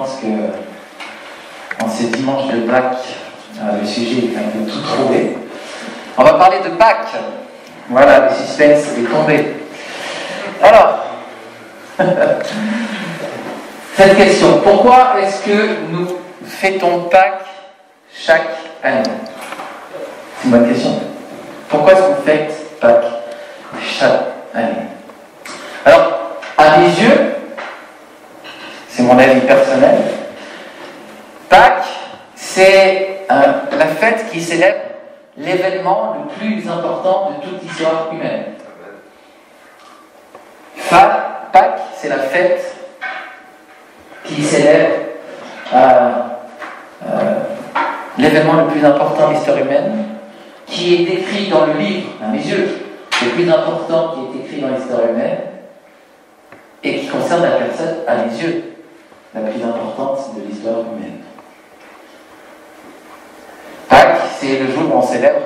pense que en ces dimanches de Pâques, le sujet est un peu tout trouvé. On va parler de Pâques. Voilà, le suspense est tombé. Alors, cette question, pourquoi est-ce que nous fêtons Pâques chaque année? C'est une bonne question. Pourquoi est-ce qu'on fête Pâques chaque année? Alors, à mes yeux, c'est mon avis personnel, Pâques, c'est la fête qui célèbre l'événement le plus important de toute l'histoire humaine. Pâques, c'est la fête qui célèbre l'événement le plus important de l'histoire humaine, qui est décrit dans le livre, à mes yeux, le plus important qui est écrit dans l'histoire humaine, et qui concerne la personne, à mes yeux, la plus importante de l'histoire humaine. Pâques, c'est le jour où on célèbre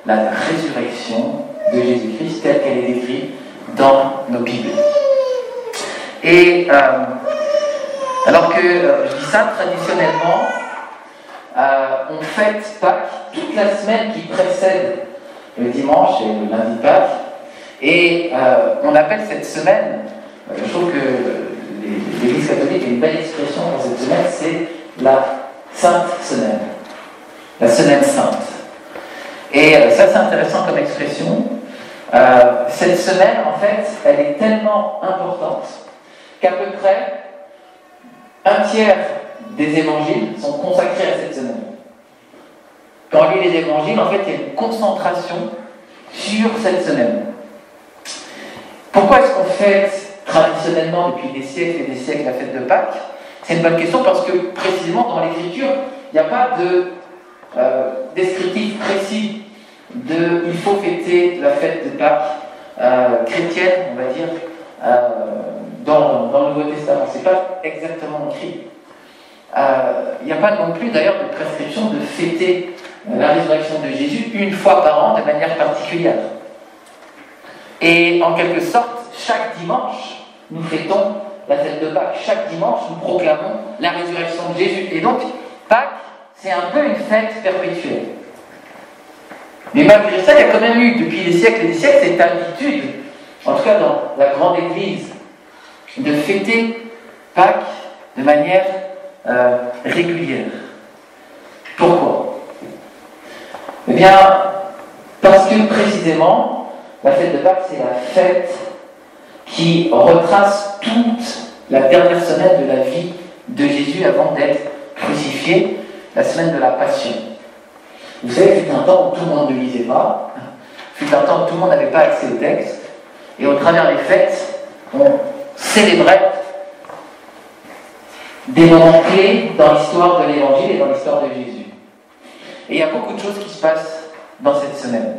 la résurrection de Jésus-Christ telle qu'elle est décrite dans nos Bibles. Et alors que je dis ça, traditionnellement, on fête Pâques toute la semaine qui précède le dimanche et le lundi Pâques. Et on appelle cette semaine, je trouve que l'Église catholique a une belle expression pour cette semaine, c'est la Sainte Semaine. La Semaine Sainte. Et ça, c'est intéressant comme expression. Cette semaine, en fait, elle est tellement importante qu'à peu près un tiers des évangiles sont consacrés à cette semaine. Quand on lit les évangiles, en fait, il y a une concentration sur cette semaine. Pourquoi est-ce qu'on fête traditionnellement depuis des siècles et des siècles la fête de Pâques? C'est une bonne question parce que précisément dans l'Écriture, il n'y a pas de descriptif précis de il faut fêter la fête de Pâques chrétienne, on va dire, dans le Nouveau Testament. C'est pas exactement écrit. Il n'y a pas non plus d'ailleurs de prescription de fêter la résurrection de Jésus une fois par an de manière particulière. Et en quelque sorte, chaque dimanche, nous fêtons la fête de Pâques. Chaque dimanche, nous proclamons la résurrection de Jésus. Et donc, Pâques, c'est un peu une fête perpétuelle. Mais malgré ça, il y a quand même eu, depuis des siècles et des siècles, cette habitude, en tout cas dans la grande Église, de fêter Pâques de manière régulière. Pourquoi? Eh bien, parce que précisément, la fête de Pâques, c'est la fête qui retrace toute la dernière semaine de la vie de Jésus avant d'être crucifié, la semaine de la Passion. Vous savez, il fut un temps où tout le monde ne lisait pas, il fut un temps où tout le monde n'avait pas accès au texte, et au travers des fêtes, on célébrait des moments clés dans l'histoire de l'Évangile et dans l'histoire de Jésus. Et il y a beaucoup de choses qui se passent dans cette semaine.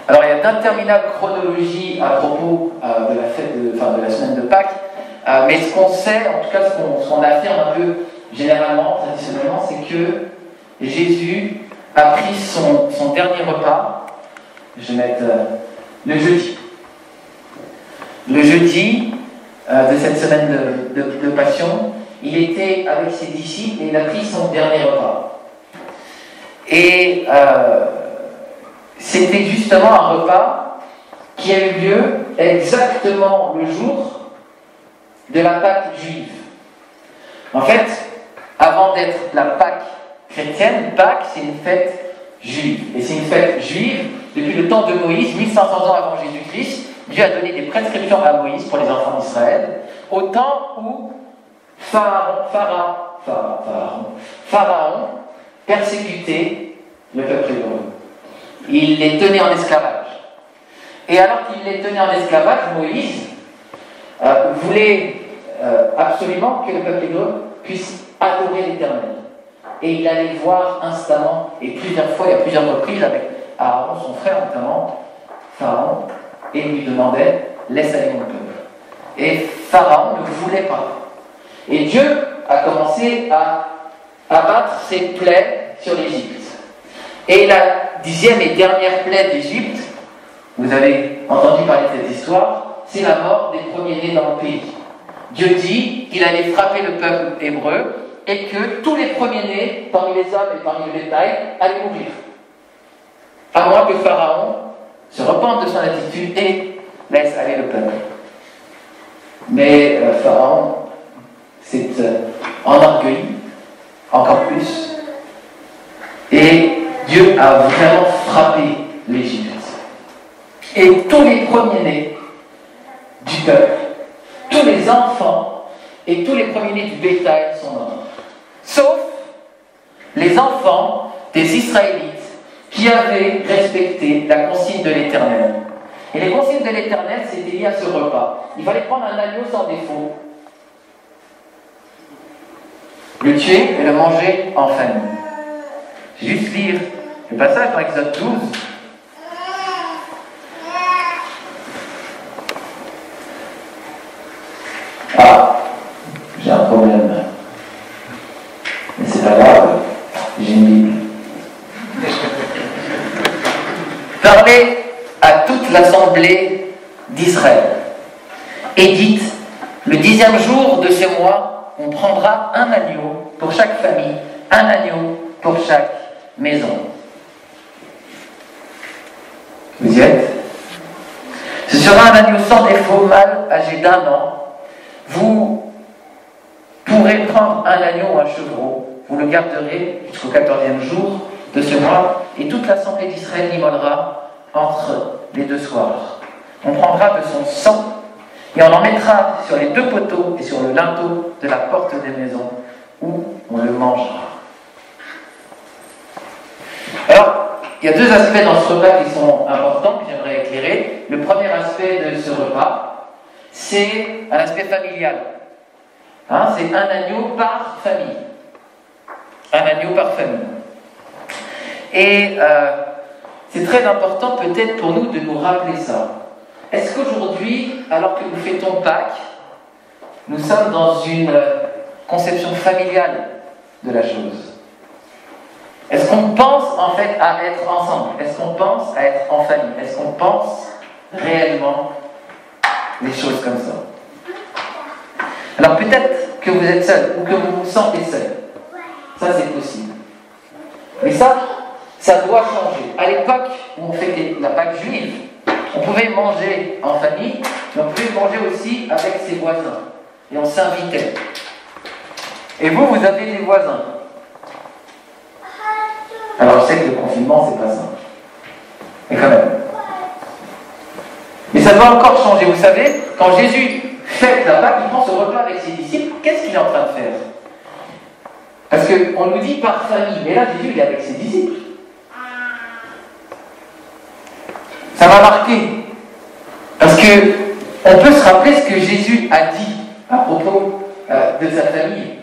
Alors, il y a d'interminables chronologies à propos de la fête de la semaine de Pâques, mais ce qu'on sait, en tout cas ce qu'on affirme un peu généralement, traditionnellement, c'est que Jésus a pris son dernier repas, je vais mettre le jeudi. Le jeudi de cette semaine de Passion, il était avec ses disciples et il a pris son dernier repas. Et c'était justement un repas qui a eu lieu exactement le jour de la Pâque juive. En fait, avant d'être la Pâque chrétienne, Pâques, c'est une fête juive. Et c'est une fête juive depuis le temps de Moïse, 1500 ans avant Jésus-Christ. Dieu a donné des prescriptions à Moïse pour les enfants d'Israël, au temps où Pharaon persécutait le peuple hébreu. Il les tenait en esclavage. Et alors qu'il les tenait en esclavage, Moïse voulait absolument que le peuple hébreu puisse adorer l'Éternel. Et il allait voir instamment, et plusieurs fois, et à plusieurs reprises, avec Aaron, son frère notamment, Pharaon, et lui demandait « laisse aller mon peuple ». Et Pharaon ne voulait pas. Et Dieu a commencé à abattre ses plaies sur l'Égypte. Et la 10e et dernière plaie d'Égypte, vous avez entendu parler de cette histoire, c'est la mort des premiers-nés dans le pays. Dieu dit qu'il allait frapper le peuple hébreu et que tous les premiers-nés, parmi les hommes et parmi le bétail, allaient mourir. À moins que Pharaon se repente de son attitude et laisse aller le peuple. Mais Pharaon s'est enorgueilli encore plus. Et Dieu a vraiment frappé l'Égypte. Et tous les premiers-nés du peuple, tous les enfants et tous les premiers-nés du bétail sont morts. Sauf les enfants des Israélites qui avaient respecté la consigne de l'Éternel. Et les consignes de l'Éternel, c'était lié à ce repas. Il fallait prendre un agneau sans défaut, le tuer et le manger en famille. Je vais juste lire le passage dans Exode 12. Ah, j'ai un problème. Mais c'est pas grave, j'ai une Bible. Parlez à toute l'assemblée d'Israël et dites, le 10e jour de ce mois, on prendra un agneau pour chaque famille, un agneau pour chaque maison. Vous y êtes? Ce sera un agneau sans défaut, mâle, âgé d'1 an. Vous pourrez prendre un agneau ou un chevreau, vous le garderez jusqu'au 14e jour de ce mois, et toute l'assemblée d'Israël l'immolera entre les 2 soirs. On prendra de son sang et on en mettra sur les 2 poteaux et sur le linteau de la porte des maisons où on le mangera. Alors, il y a 2 aspects dans ce repas qui sont importants, que j'aimerais éclairer. Le premier aspect de ce repas, c'est un aspect familial. C'est un agneau par famille. Un agneau par famille. Et c'est très important peut-être pour nous de nous rappeler ça. Est-ce qu'aujourd'hui, alors que nous fêtons Pâques, nous sommes dans une conception familiale de la chose? Est-ce qu'on pense en fait à être ensemble? Est-ce qu'on pense à être en famille? Est-ce qu'on pense réellement les choses comme ça? Alors peut-être que vous êtes seul ou que vous vous sentez seul. Ça c'est possible. Mais ça doit changer. À l'époque où on fêtait la Pâque juive, on pouvait manger en famille, mais on pouvait manger aussi avec ses voisins. Et on s'invitait. Et vous avez des voisins. Alors je sais que le confinement, c'est pas simple. Mais quand même. Mais ça doit encore changer. Vous savez, quand Jésus fête la Pâque, il prend ce repas avec ses disciples, qu'est-ce qu'il est en train de faire? Parce qu'on nous dit par famille, mais là Jésus il est avec ses disciples. Ça m'a marqué. Parce que on peut se rappeler ce que Jésus a dit à propos de sa famille.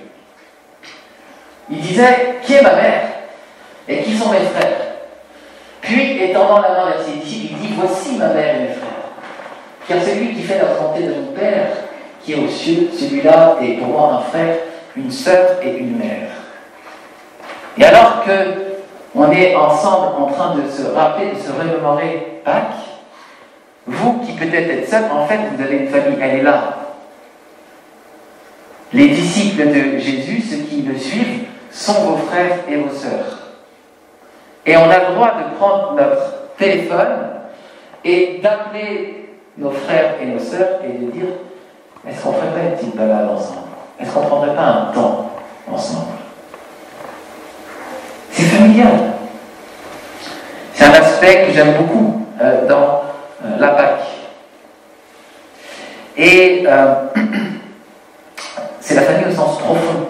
Il disait, qui est ma mère et qui sont mes frères? Puis, étendant la main vers ses disciples, il dit, voici ma mère et mes frères. Car celui qui fait la volonté de mon Père, qui est aux cieux, celui-là est pour moi un frère, une sœur et une mère. Et alors que on est ensemble en train de se rappeler, de se remémorer Pâques, vous qui peut-être êtes seul, en fait, vous avez une famille, elle est là. Les disciples de Jésus, ceux qui le suivent, sont vos frères et vos sœurs. Et on a le droit de prendre notre téléphone et d'appeler nos frères et nos sœurs et de dire, est-ce qu'on ne ferait pas une petite balade ensemble? Est-ce qu'on ne prendrait pas un temps ensemble? C'est familial. C'est un aspect que j'aime beaucoup dans la Pâque. Et c'est la famille au sens profond.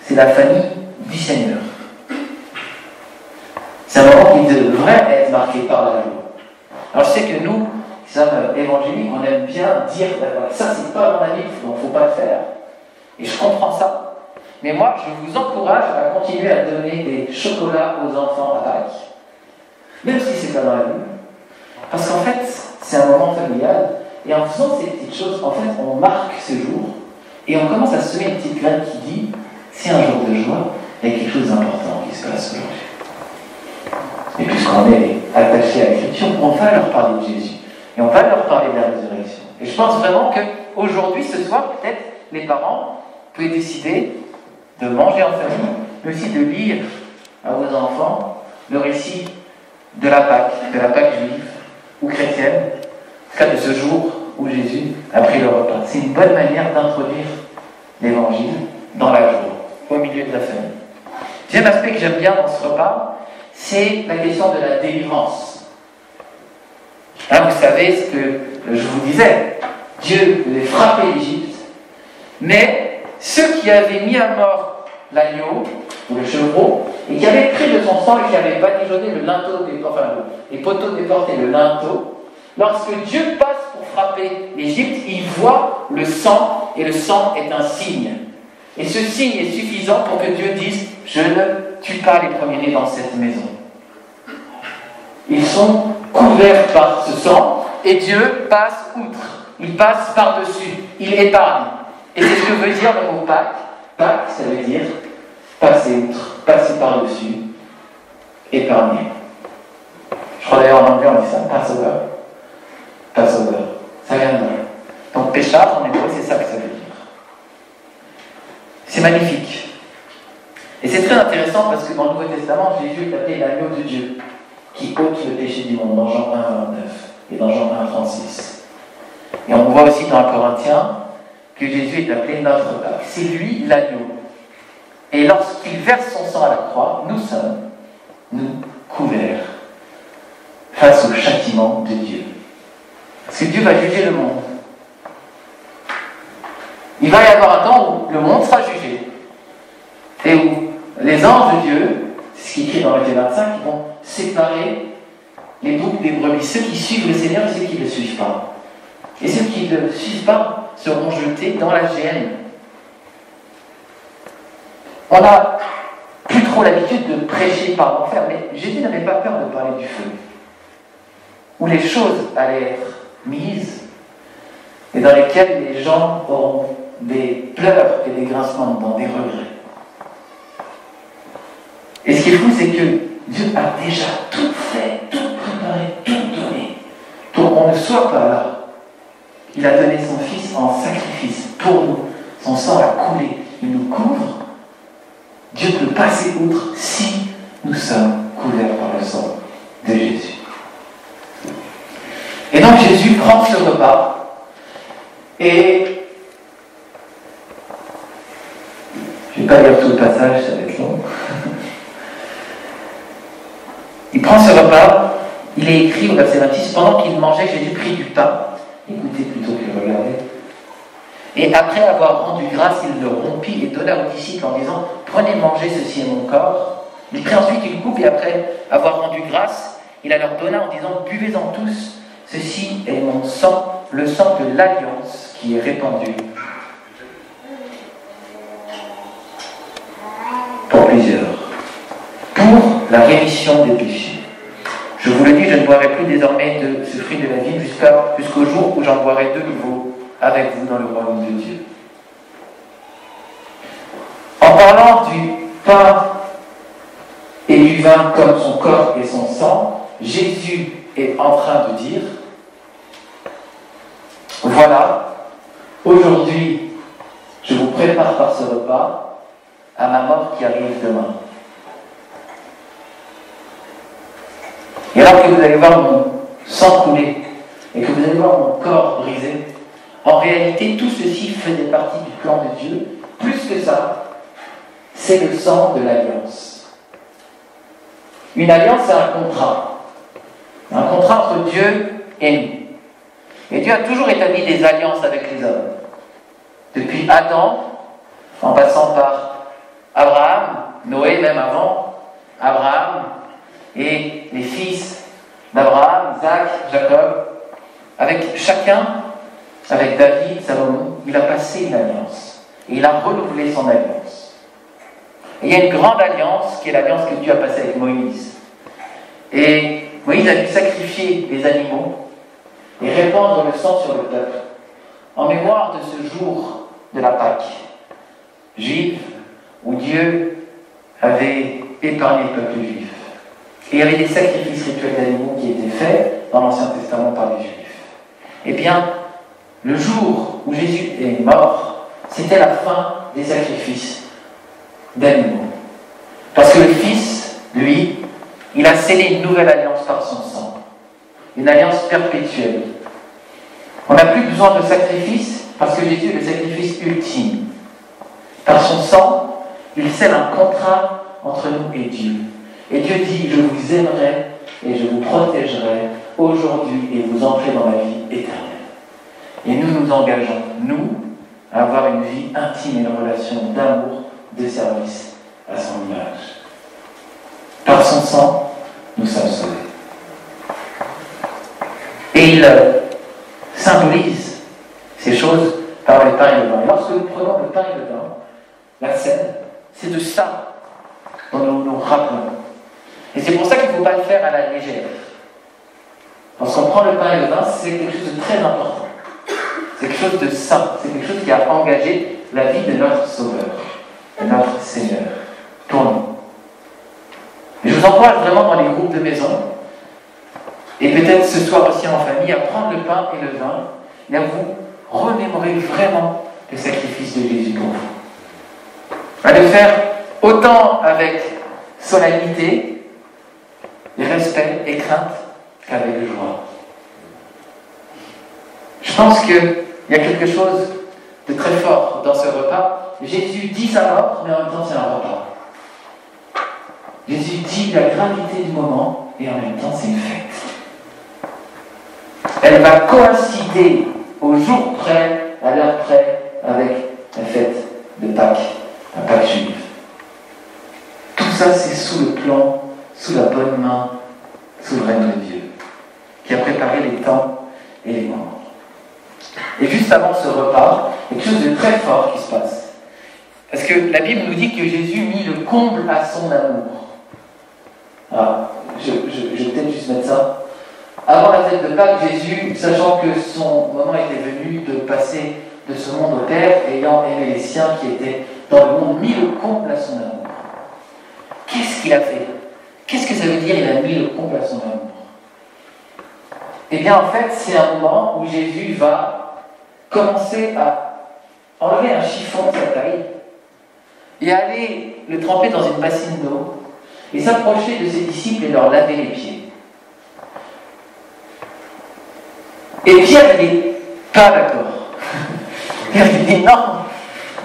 C'est la famille du Seigneur. C'est un moment qui devrait être marqué par la loi. Alors je sais que nous, qui sommes évangéliques, on aime bien dire, ça c'est pas dans la Bible, donc il ne faut pas le faire. Et je comprends ça. Mais moi, je vous encourage à continuer à donner des chocolats aux enfants à Pâques, même si c'est pas dans la Bible. Parce qu'en fait, c'est un moment familial, et en faisant ces petites choses, en fait, on marque ce jour, et on commence à semer une petite graine qui dit, c'est un jour de joie, il y a quelque chose d'important qui se passe aujourd'hui. Et puisqu'on est attaché à l'Écriture, on va leur parler de Jésus, et on va leur parler de la résurrection. Et je pense vraiment qu'aujourd'hui, ce soir, peut-être, les parents, vous pouvez décider de manger en famille, mais aussi de lire à vos enfants le récit de la Pâque juive ou chrétienne, en tout cas de ce jour où Jésus a pris le repas. C'est une bonne manière d'introduire l'Évangile dans la joie, au milieu de la famille. Deuxième aspect que j'aime bien dans ce repas, c'est la question de la délivrance. Hein, vous savez ce que je vous disais, Dieu avait frappé l'Égypte, mais ceux qui avaient mis à mort l'agneau ou le chevreau et qui avaient pris de son sang et qui avaient badigeonné le linteau les poteaux des portes et le linteau, lorsque Dieu passe pour frapper l'Égypte, il voit le sang et le sang est un signe. Et ce signe est suffisant pour que Dieu dise « Je ne tue pas les premiers-nés dans cette maison ». Ils sont couverts par ce sang et Dieu passe outre. Il passe par-dessus. Il épargne. Et c'est ce que veut dire le mot Pâques. Pâques, ça veut dire passer outre, passer par-dessus, épargner. Je crois d'ailleurs en anglais on dit ça, Passover. Passover. Ça vient de là. Donc péchard en hébreu, c'est ça que ça veut dire. C'est magnifique. Et c'est très intéressant parce que dans le Nouveau Testament, Jésus est appelé l'agneau de Dieu qui ôte le péché du monde dans Jean 1, 29 et dans Jean 1, 36. Et on voit aussi dans le Corinthiens que Jésus est appelé notre Père. C'est lui l'agneau. Et lorsqu'il verse son sang à la croix, nous sommes, nous, couverts face au châtiment de Dieu. Parce que Dieu va juger le monde. Il va y avoir un temps où le monde sera jugé. Et où les anges de Dieu, c'est ce qui est écrit dans Matthieu 25, ils vont séparer les boucs des brebis. Ceux qui suivent le Seigneur et ceux qui ne le suivent pas. Et ceux qui ne le suivent pas seront jetés dans la géhenne. On n'a plus trop l'habitude de prêcher par l'enfer, mais Jésus n'avait pas peur de parler du feu, où les choses allaient être mises et dans lesquelles les gens auront des pleurs et des grincements de dents, des regrets. Et ce qui est fou, c'est que Dieu a déjà tout fait, tout préparé, tout donné pour qu'on ne soit pas là. Il a donné son Fils en sacrifice pour nous. Son sang a coulé, il nous couvre. Dieu peut passer outre si nous sommes couverts par le sang de Jésus. Et donc Jésus prend ce repas et je ne vais pas lire tout le passage, ça va être long. Il prend ce repas, il est écrit au verset 26, pendant qu'il mangeait, Jésus prit du pain, écoutez plutôt que regardez, et après avoir rendu grâce, il le rompit et donna aux disciples en disant, prenez, mangez, ceci est mon corps. Il prit ensuite une coupe et après avoir rendu grâce, il la leur donna en disant, buvez-en tous, ceci est mon sang, le sang de l'alliance qui est répandu pour plusieurs, pour la rémission des péchés. Je vous le dis, je ne boirai plus désormais de ce fruit de la vie jusqu'au jour où j'en boirai de nouveau avec vous dans le royaume de Dieu. En parlant du pain et du vin comme son corps et son sang, Jésus est en train de dire, voilà, aujourd'hui, je vous prépare par ce repas à ma mort qui arrive demain. Et alors que vous allez voir mon sang couler et que vous allez voir mon corps brisé, en réalité, tout ceci faisait partie du plan de Dieu. Plus que ça, c'est le sang de l'alliance. Une alliance, c'est un contrat. Un contrat entre Dieu et nous. Et Dieu a toujours établi des alliances avec les hommes. Depuis Adam, en passant par Abraham, Noé même avant, Abraham et les fils d'Abraham, Isaac, Jacob, avec chacun, avec David, Salomon, il a passé une alliance. Et il a renouvelé son alliance. Et il y a une grande alliance qui est l'alliance que Dieu a passée avec Moïse. Et Moïse a dû sacrifier les animaux et répandre le sang sur le peuple en mémoire de ce jour de la Pâque juive où Dieu avait épargné le peuple juif. Et il y avait des sacrifices rituels d'animaux qui étaient faits dans l'Ancien Testament par les Juifs. Eh bien, le jour où Jésus est mort, c'était la fin des sacrifices d'animaux. Parce que le Fils, lui, il a scellé une nouvelle alliance par son sang. Une alliance perpétuelle. On n'a plus besoin de sacrifice parce que Jésus est le sacrifice ultime. Par son sang, il scelle un contrat entre nous et Dieu. Et Dieu dit, je vous aimerai et je vous protégerai aujourd'hui et vous entrez dans la vie éternelle. Et nous nous engageons, nous, à avoir une vie intime et une relation d'amour, de service à son image. Par son sang, nous sommes sauvés. Et il symbolise ces choses par le pain et le vin. Et lorsque nous prenons le pain et le vin, la scène, c'est de ça dont nous nous rappelons. Et c'est pour ça qu'il ne faut pas le faire à la légère. Lorsqu'on prend le pain et le vin, c'est quelque chose de très important. C'est quelque chose de saint. C'est quelque chose qui a engagé la vie de notre Sauveur, de notre Seigneur, pour nous. Et je vous encourage vraiment dans les groupes de maison, et peut-être ce soir aussi en famille, à prendre le pain et le vin, et à vous remémorer vraiment le sacrifice de Jésus pour vous. À le faire autant avec solennité, respect et crainte, qu'avec joie. Je pense qu'il y a quelque chose de très fort dans ce repas. Jésus dit sa mort, mais en même temps c'est un repas. Jésus dit la gravité du moment, et en même temps c'est une fête. Elle va coïncider au jour près, à l'heure près, avec la fête de Pâques, la Pâques juive. Tout ça, c'est sous le plan, sous la bonne main souveraine de Dieu, qui a préparé les temps et les moments. Et juste avant ce repas, il y a quelque chose de très fort qui se passe. Parce que la Bible nous dit que Jésus mit le comble à son amour. Alors, je vais peut-être juste mettre ça. Avant la fête de Pâques, Jésus, sachant que son moment était venu de passer de ce monde au Père, ayant aimé les siens qui étaient dans le monde, mit le comble à son amour. Qu'est-ce qu'il a fait? Qu'est-ce que ça veut dire, il a mis le comble à son amour? Eh bien, en fait, c'est un moment où Jésus va commencer à enlever un chiffon de sa taille et aller le tremper dans une bassine d'eau et s'approcher de ses disciples et leur laver les pieds. Et Pierre, il n'est pas d'accord. Pierre, il dit non,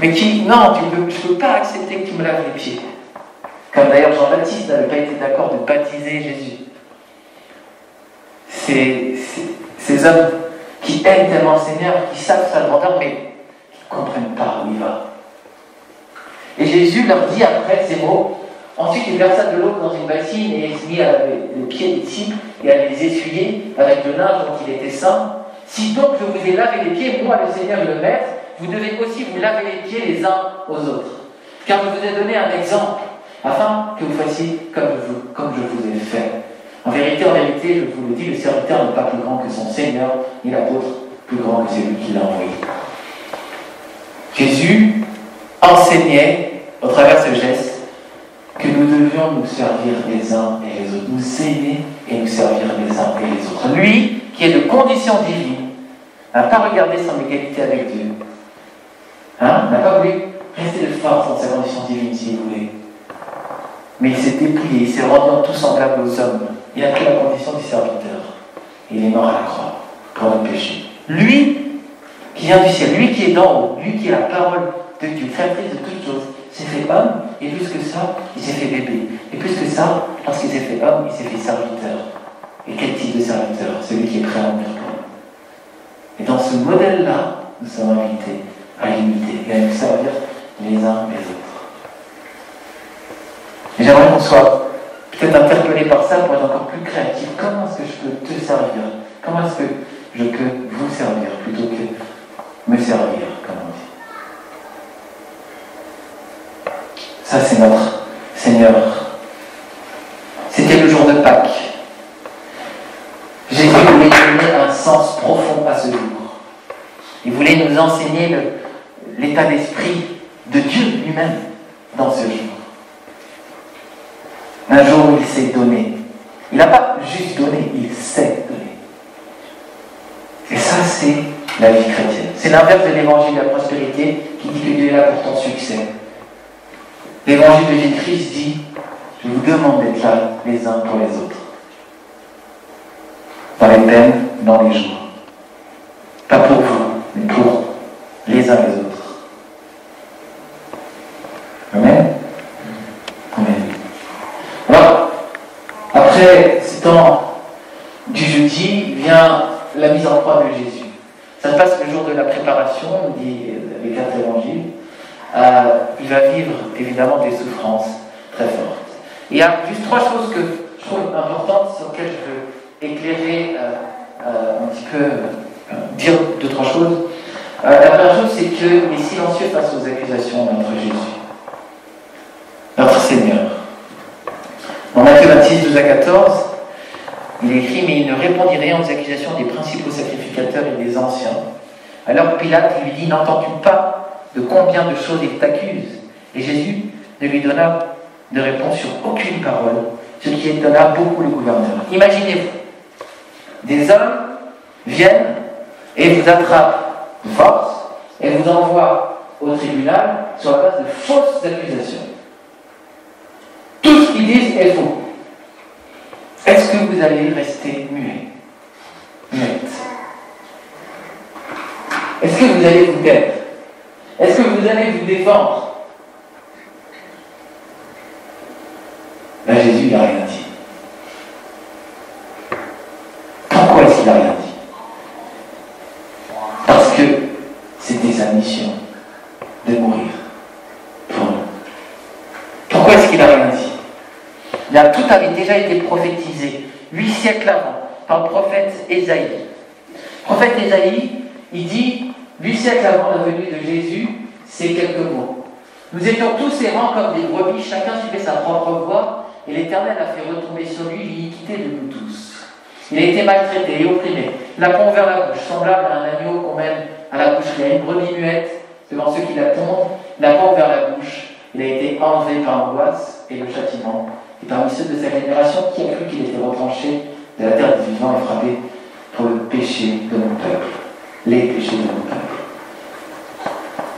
mais non, je ne peux pas accepter que tu me laves les pieds. Comme d'ailleurs Jean-Baptiste n'avait pas été d'accord de baptiser Jésus. Ces hommes qui aiment tellement le Seigneur, qui savent sa grandeur, mais qui ne comprennent pas où il va. Et Jésus leur dit après ces mots, ensuite il versa de l'eau dans une bassine et il se mit à laver les pieds des disciples et à les essuyer avec le linge dont il était saint. Si donc je vous ai lavé les pieds, moi le Seigneur et le Maître, vous devez aussi vous laver les pieds les uns aux autres. Car je vous ai donné un exemple, afin que vous fassiez comme je vous ai fait. En vérité, je vous le dis, le serviteur n'est pas plus grand que son Seigneur, ni l'apôtre plus grand que celui qui l'a envoyé. Jésus enseignait, au travers de ce geste, que nous devions nous servir les uns et les autres, nous aimer et nous servir les uns et les autres. Lui, qui est de condition divine, n'a pas regardé son égalité avec Dieu. N'a pas voulu rester de force dans sa condition divine, si vous voulez. Mais il s'est déplié, il s'est rendu en tout semblable aux hommes. Il a pris la condition du serviteur. Il est mort à la croix pour nos péchés. Lui, qui vient du ciel, lui qui est d'en haut, lui qui est la parole de Dieu, créatrice de toutes choses, s'est fait homme, et plus que ça, il s'est fait bébé. Et plus que ça, lorsqu'il s'est fait homme, il s'est fait serviteur. Et quel type de serviteur? Celui qui est prêt à mourir pour nous. Et dans ce modèle-là, nous sommes invités à l'imiter et à nous servir les uns les autres. Et j'aimerais qu'on soit peut-être interpellé par ça pour être encore plus créatif. Comment est-ce que je peux te servir? Comment est-ce que je peux vous servir plutôt que me servir, comme on dit? Ça, c'est notre Seigneur. C'était le jour de Pâques. Jésus voulait donner un sens profond à ce jour. Il voulait nous enseigner l'état d'esprit de Dieu lui-même dans ce jour. Un jour où il s'est donné. Il n'a pas juste donné, il s'est donné. Et ça, c'est la vie chrétienne. C'est l'inverse de l'évangile de la prospérité qui qui dit que Dieu est là pour ton succès. L'évangile de Jésus-Christ dit, je vous demande d'être là les uns pour les autres. Dans les peines, dans les jours. Pas pour vous, mais pour les uns les autres. Amen. Amen. Alors, après ce temps du jeudi, vient la mise en croix de Jésus. Ça se passe le jour de la préparation, dit les 4 évangiles. Il va vivre évidemment des souffrances très fortes. Il y a juste 3 choses que je trouve importantes sur lesquelles je veux éclairer un petit peu, dire 2-3 choses. La première chose, c'est qu'il est silencieux face aux accusations de notre Jésus, notre Seigneur. Dans Matthieu 26, 12-14, il est écrit, mais il ne répondit rien aux accusations des principaux sacrificateurs et des anciens. Alors Pilate lui dit, n'entends-tu pas de combien de choses il t'accuse? Et Jésus ne lui donna de réponse sur aucune parole, ce qui étonna beaucoup le gouverneur. Imaginez-vous, des hommes viennent et vous attrapent de force et vous envoient au tribunal sur la base de fausses accusations. Tout ce qu'ils disent est faux. Est-ce que vous allez rester muet? Muette. Est-ce que vous allez vous taire? Est-ce que vous allez vous défendre? Là, Jésus, il n'a rien dit. Pourquoi est-ce qu'il n'a rien dit? Parce que c'était sa mission de mourir pour nous. Pourquoi est-ce qu'il n'a rien dit? Là, tout avait déjà été prophétisé 8 siècles avant par le prophète Ésaïe. Le prophète Ésaïe, il dit 8 siècles avant la venue de Jésus, c'est quelques mots. Nous étions tous errants comme des brebis, chacun suivait sa propre voie, et l'Éternel a fait retomber sur lui l'iniquité de nous tous. Il a été maltraité et opprimé, la peau vers la bouche, semblable à un agneau qu'on mène à la boucherie, une brebis muette devant ceux qui la tondent, la peau vers la bouche. Il a été enlevé par l'angoisse et le châtiment. Et parmi ceux de sa génération, qui a cru qu'il était retranché de la terre des vivants et frappé pour le péché de mon peuple, les péchés de mon peuple.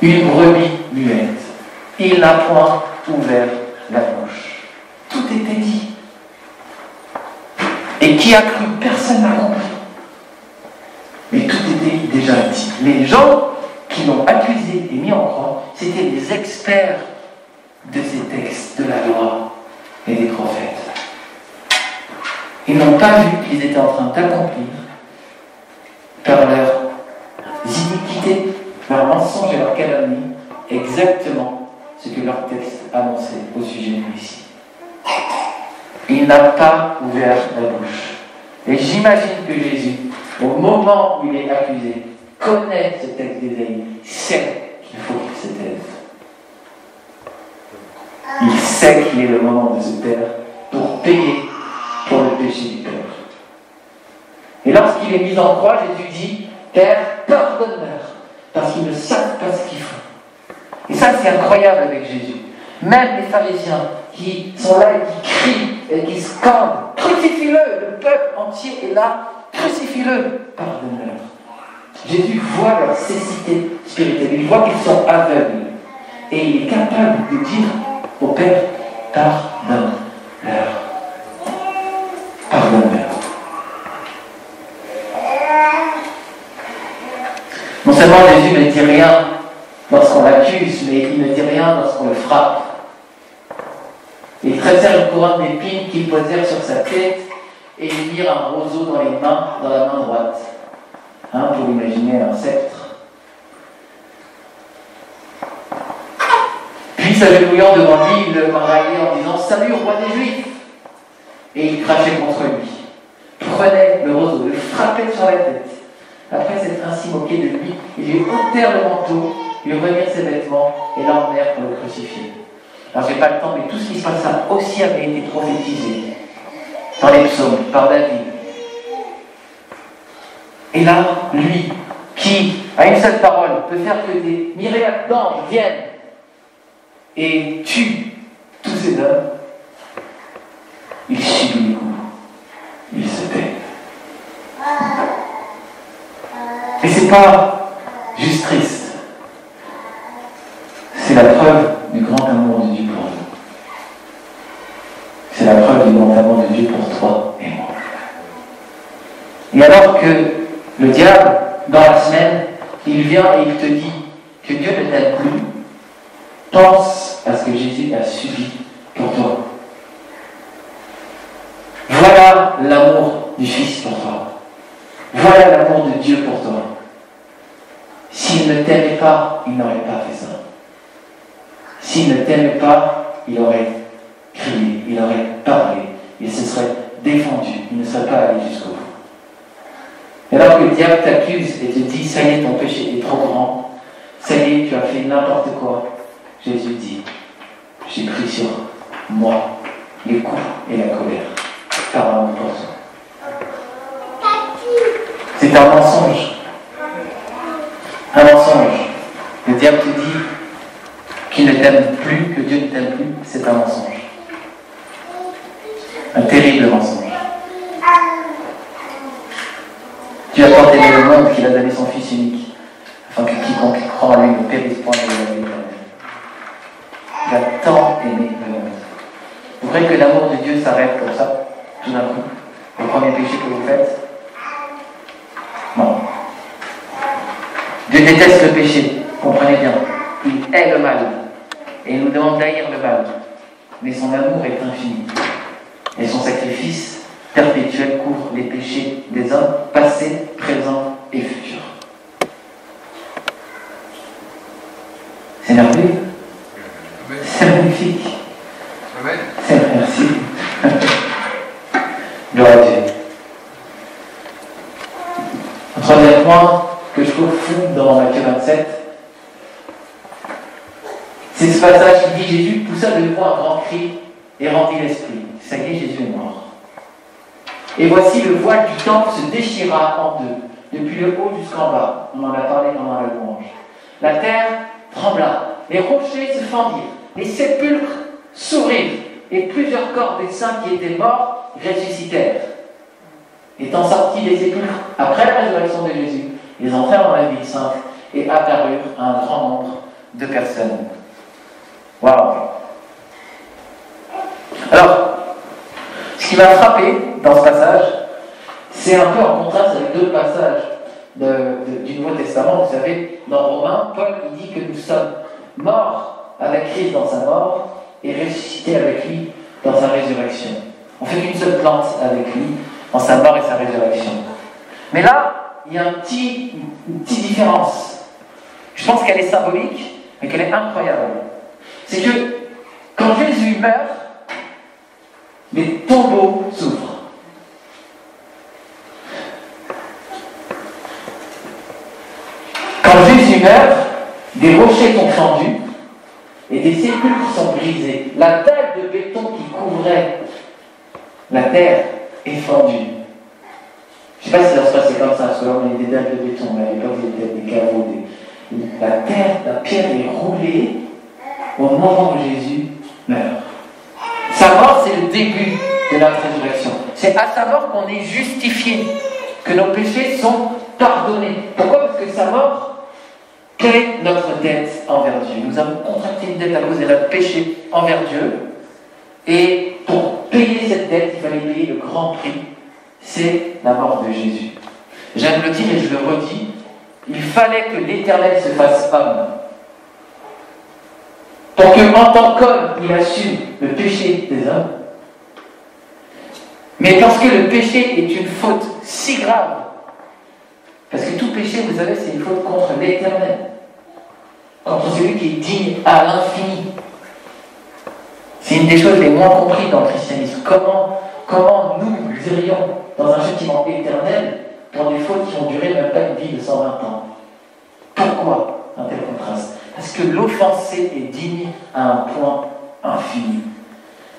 Une brebis muette. Il n'a point ouvert la bouche. Tout était dit. Et qui a cru? Personne n'a compris. Mais tout était déjà dit. Les gens qui l'ont accusé et mis en croix, c'était les experts de ces textes, de la loi et des prophètes. Ils n'ont pas vu qu'ils étaient en train d'accomplir par leurs iniquités, leurs mensonges et leurs calomnies, exactement ce que leur texte annonçait au sujet du Messie. Il n'a pas ouvert la bouche. Et j'imagine que Jésus, au moment où il est accusé, connaît ce texte d'Ésaïe, sait qu'il faut qu'il se taise. Il sait qu'il est le moment de se taire pour payer pour le péché du peuple. Et lorsqu'il est mis en croix, Jésus dit, Père, pardonne-leur, parce qu'ils ne savent pas ce qu'ils font. Et ça, c'est incroyable avec Jésus. Même les pharisiens qui sont là et qui crient et qui scandent, crucifie-le, le peuple entier est là, crucifie-le, pardonne-leur. Jésus voit leur cécité spirituelle, il voit qu'ils sont aveugles. Et il est capable de dire au Père, pardonne-leur. Pardonne-leur. Non seulement Jésus ne dit rien lorsqu'on l'accuse, mais il ne dit rien lorsqu'on le frappe. Il tressèrent une couronne d'épines qu'ils posèrent sur sa tête et ils mirent un roseau dans les mains, dans la main droite. Pour imaginer un sceptre. Puis s'agenouillant devant lui, il le raillait en disant « Salut, roi des Juifs !» Et il crachait contre lui, prenait le roseau, le frappait sur la tête. Après s'être ainsi moqué de lui, ils lui ôtèrent le manteau, lui remirent ses vêtements et l'emmenèrent pour le crucifier. Alors j'ai pas le temps, mais tout ce qui se passa aussi avait été prophétisé dans les psaumes, par David. Et là, lui, qui, à une seule parole, peut faire que des myriades d'anges viennent et tuent tous ces hommes, il subit les coups, il se tait. Et c'est pas juste triste. la preuve du grand amour de Dieu pour nous. C'est la preuve du grand amour de Dieu pour toi et moi. Et alors que le diable, dans la semaine, il vient et il te dit que Dieu ne t'aime plus, pense à ce que Jésus a subi pour toi. Voilà l'amour du Fils pour toi. Voilà l'amour de Dieu pour toi. S'il ne t'aimait pas, il n'aurait pas fait ça. S'il ne t'aimait pas, il aurait crié, il aurait parlé, il se serait défendu, il ne serait pas allé jusqu'au bout. Et alors que le diable t'accuse et te dit, ça y est, ton péché est trop grand, ça y est, tu as fait n'importe quoi, Jésus dit, j'ai pris sur moi les coups et la colère, par amour pour toi. C'est un mensonge. Un mensonge. Le diable te dit qu'il ne t'aime plus, que Dieu ne t'aime plus, c'est un mensonge. Un terrible mensonge. Dieu a tant aimé le monde qu'il a donné son Fils unique, afin que quiconque croit en lui ne périsse point mais ait la vie éternelle. Il a tant aimé le monde. Vous croyez que l'amour de Dieu s'arrête comme ça, tout d'un coup, le premier péché que vous faites? Non. Dieu déteste le péché, comprenez bien. Il hait le mal. Et il nous demande d'haïr le mal. Mais son amour est infini. Et son sacrifice perpétuel couvre les péchés des hommes, passés, présents et futurs. C'est merveilleux. C'est magnifique. Amen. Merci. Gloire à Dieu. Un troisième point que je trouve fou dans Matthieu 27, c'est ce passage qui dit Jésus poussa de nouveau un grand cri et rendit l'esprit. Ça y est, Jésus est mort. Et voici le voile du temple se déchira en deux, depuis le haut jusqu'en bas. On en a parlé pendant la louange. La terre trembla, les rochers se fendirent, les sépulcres s'ouvrirent, et plusieurs corps des saints qui étaient morts ressuscitèrent. Étant sortis des sépulcres après la résurrection de Jésus, ils entrèrent dans la ville sainte et apparurent à un grand nombre de personnes. Waouh! Alors, ce qui m'a frappé dans ce passage, c'est un peu en contraste avec d'autres passages du Nouveau Testament. Vous savez, dans Romains, Paul il dit que nous sommes morts avec Christ dans sa mort et ressuscités avec lui dans sa résurrection. On fait qu'une seule plante avec lui dans sa mort et sa résurrection. Mais là, il y a une petite différence. Je pense qu'elle est symbolique, mais qu'elle est incroyable. C'est que quand Jésus meurt, les tombeaux s'ouvrent. Quand Jésus meurt, des rochers sont fendus et des sépulcres sont brisés. La dalle de béton qui couvrait la terre est fendue. Je ne sais pas si ça se passait comme ça, parce que là on avait des dalles de béton, mais à l'époque c'était des caveaux. La terre, la pierre est roulée au moment où Jésus meurt. Sa mort, c'est le début de notre résurrection. C'est à sa mort qu'on est justifié, que nos péchés sont pardonnés. Pourquoi? Parce que sa mort, quelle est notre dette envers Dieu? Nous avons contracté une dette à cause de notre péché envers Dieu. Et pour payer cette dette, il fallait payer le grand prix. C'est la mort de Jésus. J'aime le dire et je le redis. Il fallait que l'Éternel se fasse homme. Pour qu'en tant qu'homme, il assume le péché des hommes. Mais parce que le péché est une faute si grave, parce que tout péché, vous savez, c'est une faute contre l'Éternel, contre celui qui est digne à l'infini. C'est une des choses les moins comprises dans le christianisme. Comment nous irions dans un châtiment éternel pour des fautes qui ont duré même pas une vie de 120 ans? Pourquoi un tel contraste? Parce que l'offensé est digne à un point infini.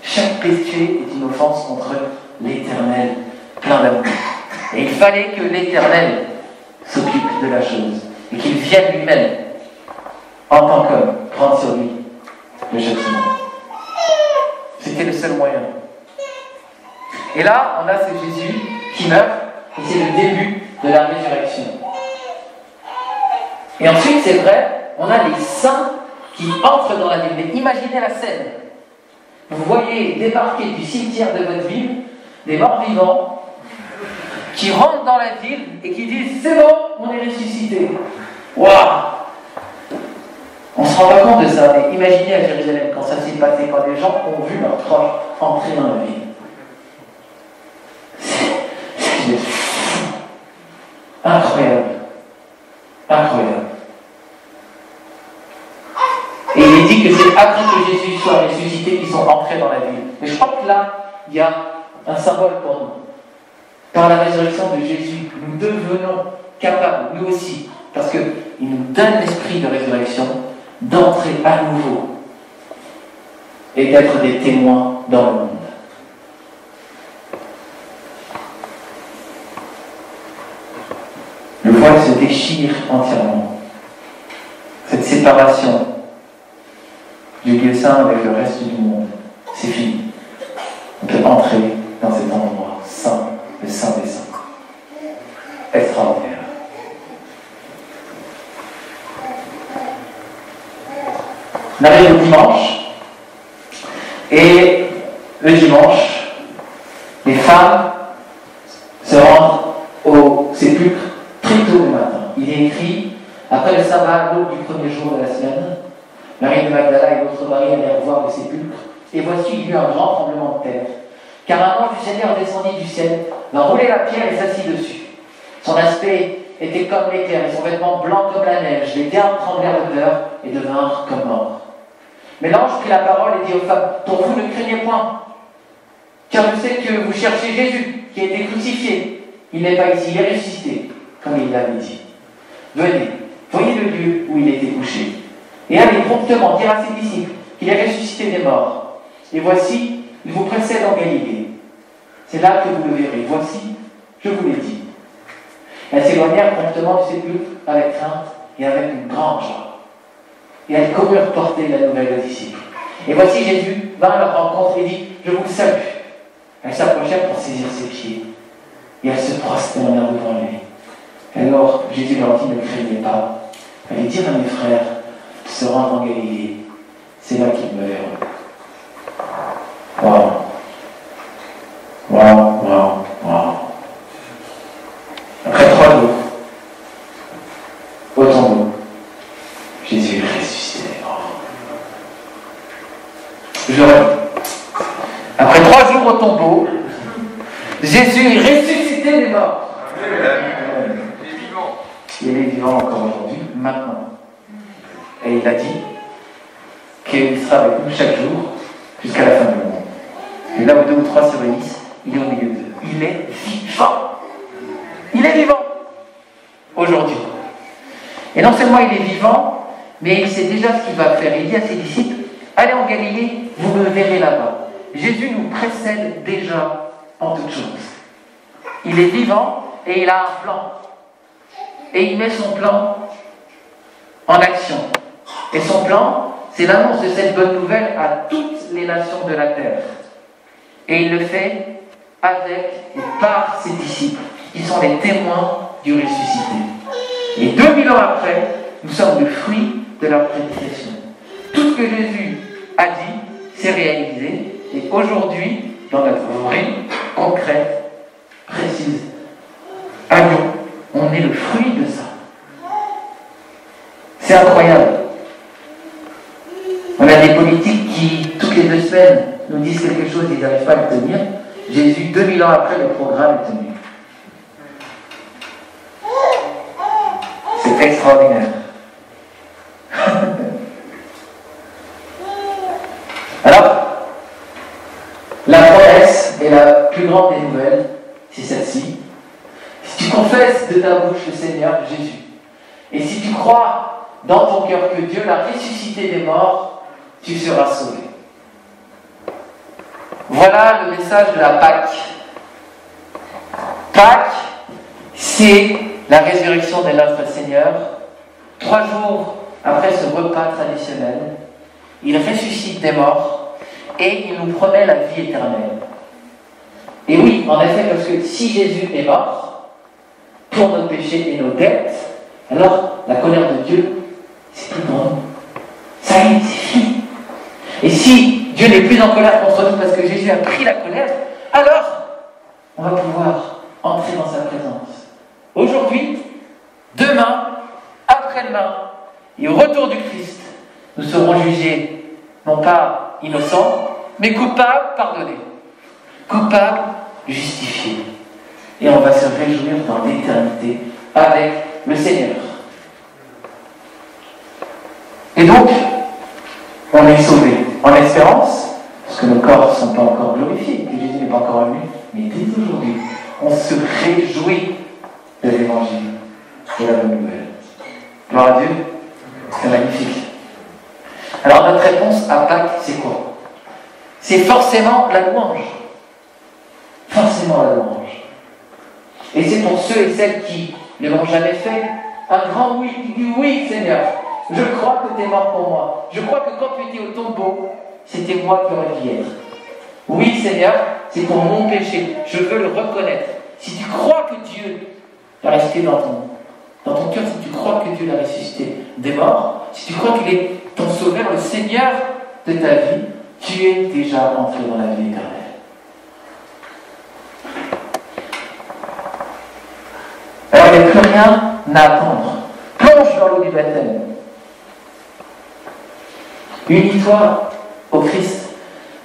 Chaque péché est une offense contre l'Éternel, plein d'amour. Et il fallait que l'Éternel s'occupe de la chose et qu'il vienne lui-même, en tant qu'homme, prendre sur lui le châtiment. C'était le seul moyen. Et là, on a ce Jésus qui meurt, et c'est le début de la résurrection. Et ensuite, c'est vrai, on a les saints qui entre dans la ville. Mais imaginez la scène. Vous voyez débarquer du cimetière de votre ville des morts vivants qui rentrent dans la ville et qui disent « C'est bon, on est ressuscité ». Waouh! On ne se rend pas compte de ça, mais imaginez à Jérusalem quand ça s'est passé, quand les gens ont vu leurs proches entrer dans la ville. C'est incroyable. Incroyable. Et il est dit que c'est après que Jésus soit ressuscité qu'ils sont entrés dans la ville. Mais je crois que là, il y a un symbole pour nous. Par la résurrection de Jésus, nous devenons capables, nous aussi, parce qu'il nous donne l'esprit de résurrection, d'entrer à nouveau et d'être des témoins dans le monde. Le voile se déchire entièrement. Cette séparation du lieu saint avec le reste du monde, c'est fini. On peut entrer dans cet endroit saint, le saint des saints. Extraordinaire. On arrive au dimanche, et le dimanche, les femmes se rendent au sépulcre très tôt le matin. Il est écrit, après le sabbat, à l'aube du premier jour de la semaine, Marie de Magdala et l'autre Marie allèrent voir le sépulcre, et voici il y eut un grand tremblement de terre, car un ange du Seigneur descendit du ciel, vint rouler la pierre et s'assit dessus. Son aspect était comme l'éclair, et son vêtement blanc comme la neige. Les gardes tremblèrent de peur et devinrent comme morts. Mais l'ange prit la parole et dit aux femmes, « Pour vous ne craignez point, car je sais que vous cherchez Jésus, qui a été crucifié. Il n'est pas ici, il est ressuscité, comme il l'avait dit. Venez, voyez le lieu où il était couché. Et allez promptement dire à ses disciples qu'il est ressuscité des morts. Et voici, il vous précède en Galilée. C'est là que vous le verrez. Voici, je vous l'ai dit. » Elles s'éloignèrent promptement du sépulcre avec crainte et avec une grande joie. Et elles coururent porter la nouvelle aux disciples. Et voici Jésus vint à leur rencontre et dit, « Je vous salue. » Elles s'approchèrent pour saisir ses pieds. Et elles se prosternèrent devant lui. Alors Jésus leur dit, « Ne craignez pas. Allez dire à mes frères qui se rendent en Galilée. C'est là qu'ils me verront. » Waouh. Waouh, waouh, waouh. Après 3 jours, au tombeau, Jésus est ressuscité des morts. Je répète. Après 3 jours au tombeau, Jésus est ressuscité des morts. Il est vivant. Il est vivant encore aujourd'hui, maintenant. Et il a dit qu'il sera avec nous chaque jour jusqu'à la fin du monde. Et là où 2 ou 3 se réunissent, il est au milieu d'eux. Il est vivant. Il est vivant aujourd'hui. Et non seulement il est vivant, mais il sait déjà ce qu'il va faire. Il dit à ses disciples, allez en Galilée, vous me verrez là-bas. Jésus nous précède déjà en toutes choses. Il est vivant et il a un plan. Et il met son plan en action. Et son plan, c'est l'annonce de cette bonne nouvelle à toutes les nations de la terre. Et il le fait avec et par ses disciples, qui sont les témoins du ressuscité. Et 2000 ans après, nous sommes le fruit de leur prédication. Tout ce que Jésus a dit s'est réalisé, et aujourd'hui, dans notre vie concrète, précise, à Lyon, on est le fruit de ça. C'est incroyable. On a des politiques qui, toutes les 2 semaines, nous disent quelque chose, ils n'arrivent pas à le tenir. Jésus, 2000 ans après, le programme est tenu. C'est extraordinaire. Alors, la promesse est la plus grande des nouvelles, c'est celle-ci. Si tu confesses de ta bouche le Seigneur Jésus, et si tu crois dans ton cœur que Dieu l'a ressuscité des morts, tu seras sauvé. Voilà le message de la Pâque. Pâques, c'est la résurrection de notre Seigneur. 3 jours après ce repas traditionnel, il ressuscite des morts et il nous promet la vie éternelle. Et oui, en effet, parce que si Jésus est mort pour nos péchés et nos dettes, alors la colère de Dieu, c'est plus grand. Ça y si Dieu n'est plus en colère contre nous parce que Jésus a pris la colère, alors on va pouvoir entrer dans sa présence. Aujourd'hui, demain, après-demain, et au retour du Christ, nous serons jugés, non pas innocents, mais coupables, pardonnés. Coupables, justifiés. Et on va se réjouir dans l'éternité avec le Seigneur. Et donc, on est sauvés en espérance, parce que nos corps ne sont pas encore glorifiés, que Jésus n'est pas encore venu, mais dès aujourd'hui, on se réjouit de l'évangile, de la bonne nouvelle. Gloire à Dieu, c'est magnifique. Alors notre réponse à Pâques, c'est quoi? C'est forcément la louange. Forcément la louange. Et c'est pour ceux et celles qui ne l'ont jamais fait, un grand oui, qui dit oui Seigneur, je crois que tu es mort pour moi. Je crois que quand tu étais au tombeau, c'était moi qui aurais dû y être. Oui Seigneur, c'est pour mon péché, je veux le reconnaître. Si tu crois que Dieu l'a resté dans ton cœur, si tu crois que Dieu l'a ressuscité des morts, si tu crois qu'il est ton sauveur, le Seigneur de ta vie, tu es déjà entré dans la vie éternelle. Alors il n'y a plus rien à attendre. Plonge dans l'eau du baptême. Unis-toi au Christ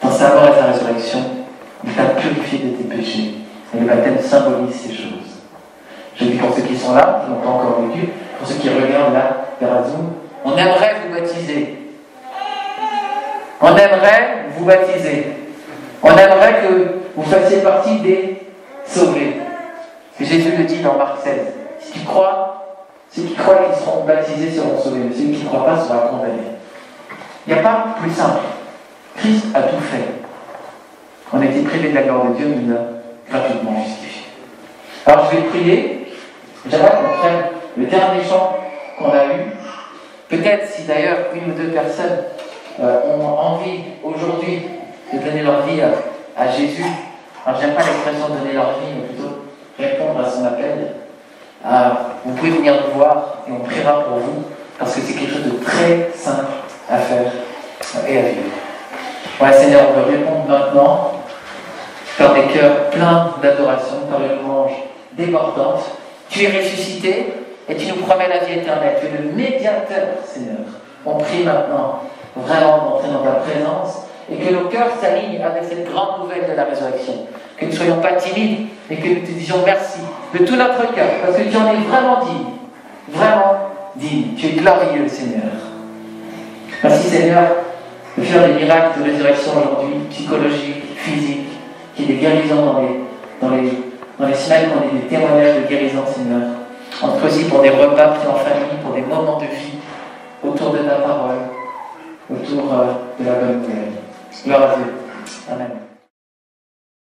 dans sa mort et sa résurrection. Il t'a purifié de tes péchés. Et le baptême symbolise ces choses. Je dis pour ceux qui sont là, qui n'ont pas encore vécu, pour ceux qui regardent là, vers Zoom, on aimerait vous baptiser. On aimerait vous baptiser. On aimerait que vous fassiez partie des sauvés. Jésus le dit dans Marc 16. Si tu crois, ceux qui croient qu'ils seront baptisés seront sauvés, mais ceux qui ne croient pas seront condamnés. Il n'y a pas plus simple. Christ a tout fait. On a été privé de la gloire de Dieu, mais il l'a gratuitement justifié. Alors je vais prier. J'aimerais qu'on prenne le dernier chant qu'on a eu. Peut-être si d'ailleurs une ou deux personnes ont envie aujourd'hui de donner leur vie à Jésus. Alors j'aime pas l'expression donner leur vie, mais plutôt répondre à son appel. Vous pouvez venir nous voir et on priera pour vous, parce que c'est quelque chose de très simple à faire et à vivre. Ouais, Seigneur, on veut répondre maintenant par des cœurs pleins d'adoration, par une louange débordante. Tu es ressuscité et tu nous promets la vie éternelle. Tu es le médiateur, Seigneur. On prie maintenant vraiment d'entrer dans ta présence et que nos cœurs s'alignent avec cette grande nouvelle de la résurrection. Que nous ne soyons pas timides, mais que nous te disions merci de tout notre cœur, parce que tu en es vraiment digne. Vraiment digne. Tu es glorieux, Seigneur. Merci, Seigneur, de faire des miracles de résurrection aujourd'hui, psychologiques, physiques, qu'il y ait des guérisons dans les semaines, qu'on ait des témoignages de guérison, Seigneur. Entre aussi pour des repas pris en famille, pour des moments de vie, autour de ta parole, autour de la bonne nouvelle. Gloire à Dieu. Amen.